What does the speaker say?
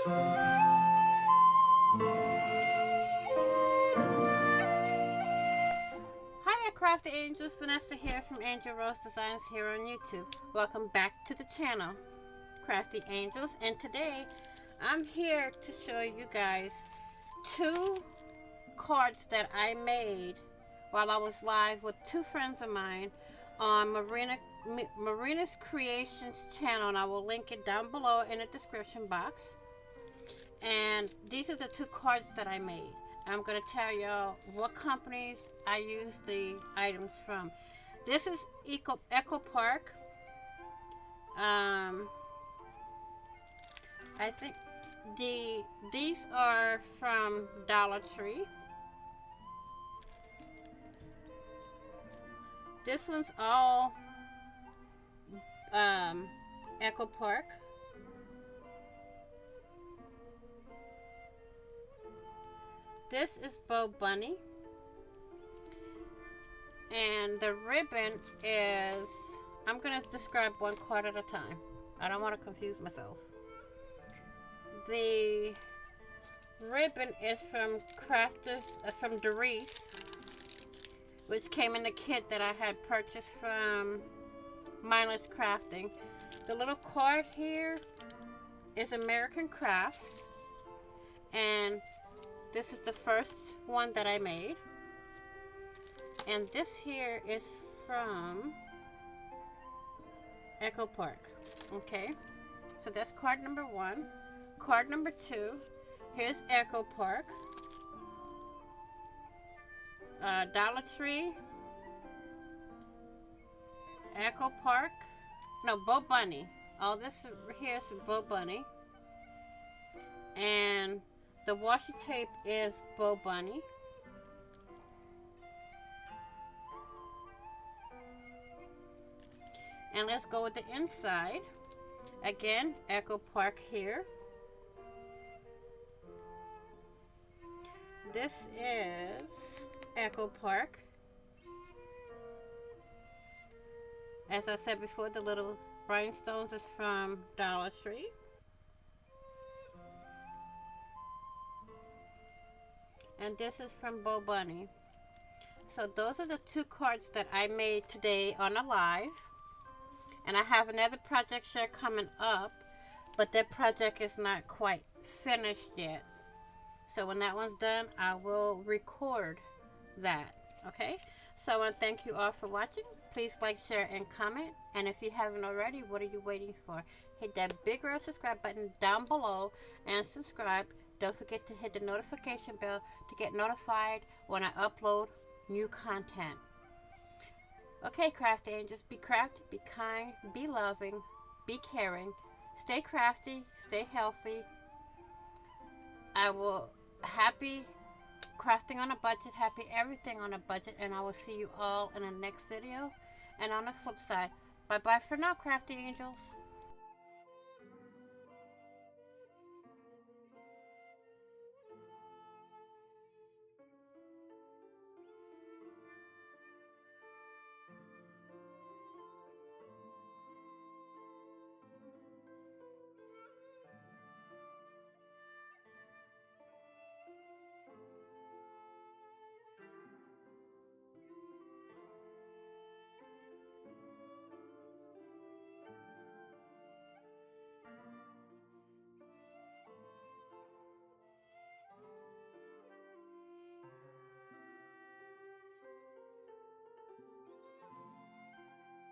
Hiya Crafty Angels, Vanessa here from Angel Rose Designs here on YouTube. Welcome back to the channel, Crafty Angels, and today I'm here to show you guys two cards that I made while I was live with two friends of mine on Marina's Creations channel, and I will link it down below in the description box. And these are the two cards that I made. I'm going to tell y'all what companies I use the items from. This is Echo Park. I think these are from Dollar Tree. This one's all Echo Park. This is Bo Bunny. And the ribbon is, I'm going to describe one card at a time. I don't want to confuse myself. The ribbon is from from Doris, which came in the kit that I had purchased from Mindless Crafting. The little card here is American Crafts, and this is the first one that I made. And this here is from Echo Park. Okay, so that's card number one. Card number two, here's Echo Park. Dollar Tree, Echo Park, no, Bo Bunny. All this here is Bo Bunny. And the washi tape is Bo Bunny. And let's go with the inside. Again, Echo Park here. This is Echo Park. As I said before, the little rhinestones is from Dollar Tree. And this is from Bo Bunny. So those are the two cards that I made today on a live. And I have another project share coming up, but that project is not quite finished yet. So when that one's done, I will record that. Okay? So I want to thank you all for watching. Please like, share, and comment. And if you haven't already, what are you waiting for? Hit that big red subscribe button down below and subscribe. Don't forget to hit the notification bell to get notified when I upload new content. Okay, Crafty Angels, be crafty, be kind, be loving, be caring. Stay crafty, stay healthy. I will happy crafting on a budget, happy everything on a budget, and I will see you all in the next video. And on the flip side, bye bye for now, Crafty Angels.